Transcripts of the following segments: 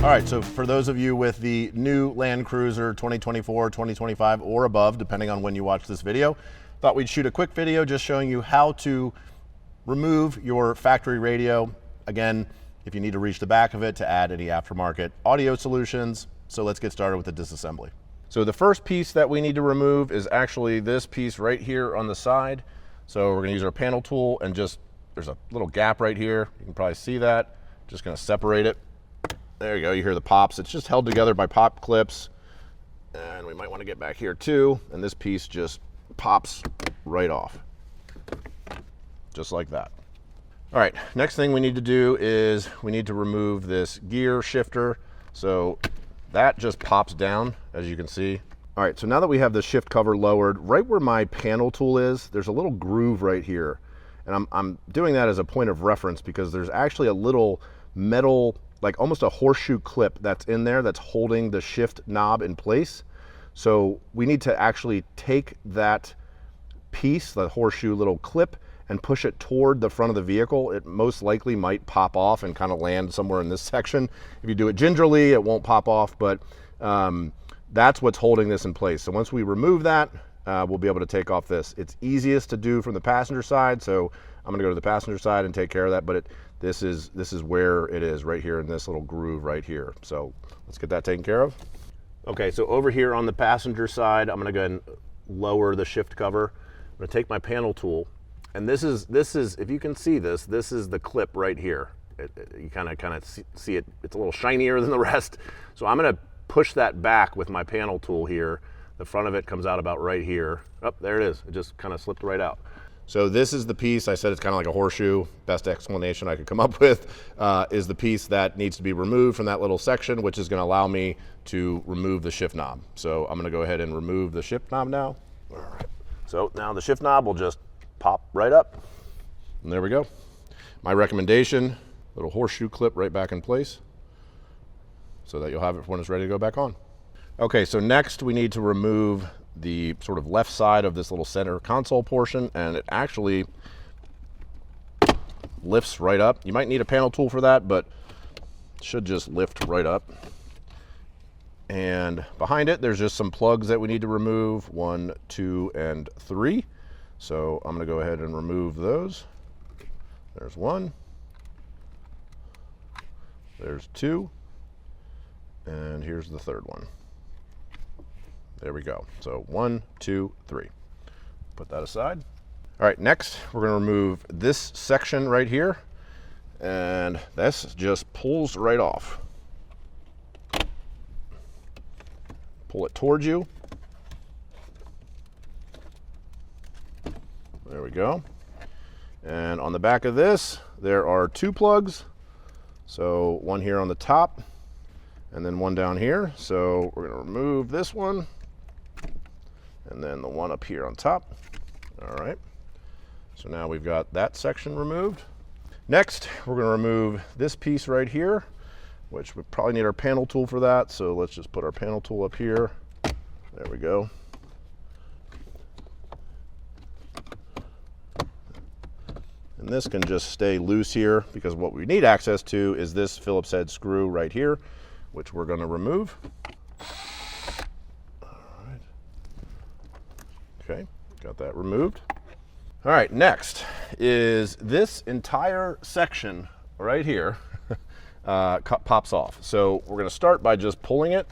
All right, so for those of you with the new Land Cruiser 2024, 2025 or above, depending on when you watch this video, thought we'd shoot a quick video just showing you how to remove your factory radio. Again, if you need to reach the back of it to add any aftermarket audio solutions. So let's get started with the disassembly. So the first piece that we need to remove is actually this piece right here on the side. So we're gonna use our panel tool and just, there's a little gap right here. You can probably see that. Just gonna separate it. There you go, you hear the pops. It's just held together by pop clips. And we might want to get back here too. And this piece just pops right off. Just like that. All right, next thing we need to do is we need to remove this gear shifter. So that just pops down, as you can see. All right, so now that we have the shift cover lowered, right where my panel tool is, there's a little groove right here. And I'm doing that as a point of reference because there's actually a little metal, like almost a horseshoe clip that's in there that's holding the shift knob in place. So we need to actually take that piece, the horseshoe little clip, and push it toward the front of the vehicle. It most likely might pop off and kind of land somewhere in this section. If you do it gingerly, it won't pop off, but that's what's holding this in place. So once we remove that, we'll be able to take off this. It's easiest to do from the passenger side, so I'm gonna go to the passenger side and take care of that, but this is where it is, right here in this little groove right here. So let's get that taken care of. Okay, so over here on the passenger side, I'm gonna go ahead and lower the shift cover. I'm gonna take my panel tool, and this is, if you can see this is the clip right here. You kind of see it, it's a little shinier than the rest. So I'm gonna push that back with my panel tool here. The front of it comes out about right here. Oh, there it is. It just kind of slipped right out. So this is the piece, I said it's kind of like a horseshoe. Best explanation I could come up with is the piece that needs to be removed from that little section, which is gonna allow me to remove the shift knob. So I'm gonna go ahead and remove the shift knob now. All right. So now the shift knob will just pop right up. And there we go. My recommendation, little horseshoe clip right back in place so that you'll have it when it's ready to go back on. Okay, so next we need to remove the sort of left side of this little center console portion, and it actually lifts right up. You might need a panel tool for that, but it should just lift right up. And behind it, there's just some plugs that we need to remove, 1, 2, and 3. So I'm gonna go ahead and remove those. There's 1, there's 2, and here's the third one. There we go. So 1, 2, 3. Put that aside. All right, next we're gonna remove this section right here, and this just pulls right off. Pull it towards you. There we go. And on the back of this, there are 2 plugs. So one here on the top, and then one down here. So we're gonna remove this one, and then the one up here on top. All right, so now we've got that section removed. Next, we're gonna remove this piece right here, which we probably need our panel tool for that. So let's just put our panel tool up here. There we go. And this can just stay loose here because what we need access to is this Phillips head screw right here, which we're gonna remove. Okay, got that removed. All right, next is this entire section right here pops off. So we're gonna start by just pulling it.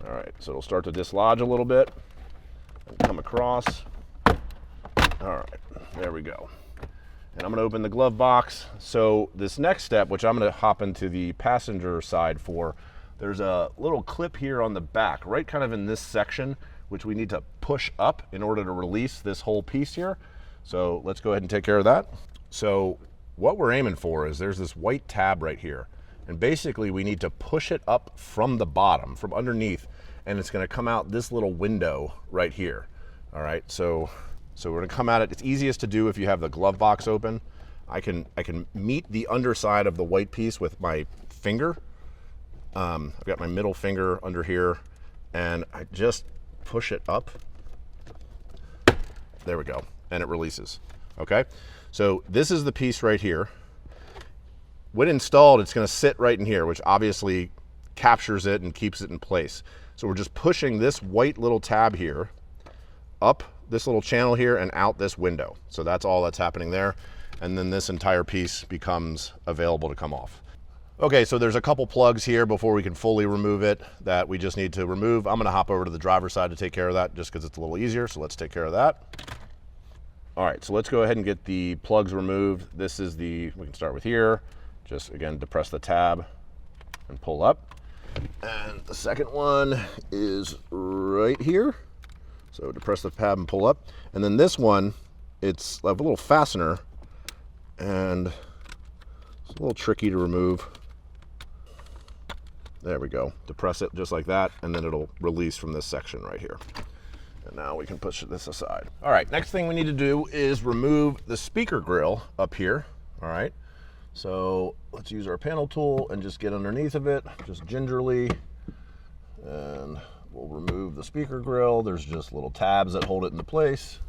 All right, so it'll start to dislodge a little bit and come across. All right, there we go. And I'm gonna open the glove box. So this next step, which I'm gonna hop into the passenger side for, there's a little clip here on the back, right kind of in this section, which we need to push up in order to release this whole piece here. So let's go ahead and take care of that. So what we're aiming for is there's this white tab right here. And basically we need to push it up from the bottom, from underneath, and it's gonna come out this little window right here. All right, so we're gonna come at it. It's easiest to do if you have the glove box open. I can meet the underside of the white piece with my finger. I've got my middle finger under here, and I just push it up. There we go, and it releases. Okay, so this is the piece right here. when installed, it's going to sit right in here, which obviously captures it and keeps it in place. So we're just pushing this white little tab here up this little channel here and out this window. So that's all that's happening there. And then this entire piece becomes available to come off. Okay, so there's a couple plugs here before we can fully remove it that we just need to remove. I'm gonna hop over to the driver's side to take care of that just because it's a little easier. So let's take care of that. All right, so let's go ahead and get the plugs removed. This is we can start with here. Just again, depress the tab and pull up. And the second one is right here. So depress the tab and pull up. And then this one, it's a little fastener and it's a little tricky to remove. There we go. Depress it just like that, and then it'll release from this section right here. And now we can push this aside. All right, next thing we need to do is remove the speaker grill up here. All right, so let's use our panel tool and just get underneath of it, just gingerly. And we'll remove the speaker grill. There's just little tabs that hold it into place.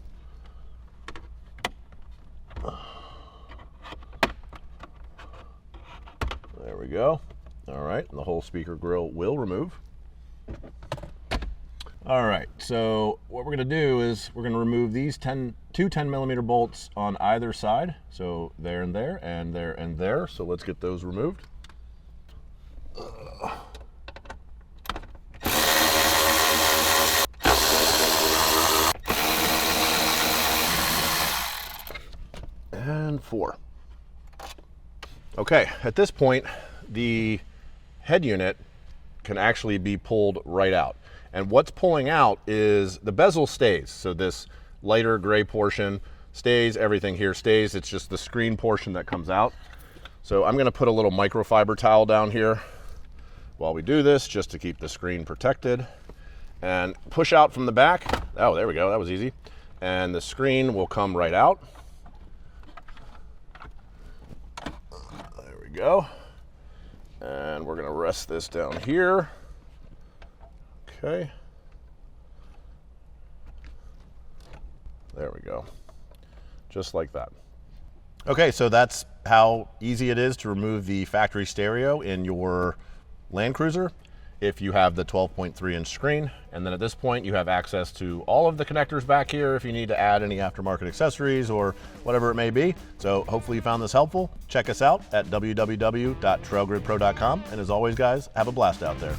There we go. All right, and the whole speaker grill will remove. All right, so what we're gonna do is we're gonna remove these two 10mm bolts on either side. So there and there, and there and there. So let's get those removed. And 4. Okay, at this point, the head unit can actually be pulled right out. And what's pulling out is the bezel stays. So this lighter gray portion stays, everything here stays. It's just the screen portion that comes out. So I'm gonna put a little microfiber towel down here while we do this, just to keep the screen protected. And push out from the back. Oh, there we go, that was easy. And the screen will come right out. There we go. And we're gonna rest this down here. Okay. There we go. Just like that. Okay, so that's how easy it is to remove the factory stereo in your Land Cruiser if you have the 12.3-inch screen. And then at this point, you have access to all of the connectors back here if you need to add any aftermarket accessories or whatever it may be. So hopefully you found this helpful. Check us out at www.trailgridpro.com. And as always, guys, have a blast out there.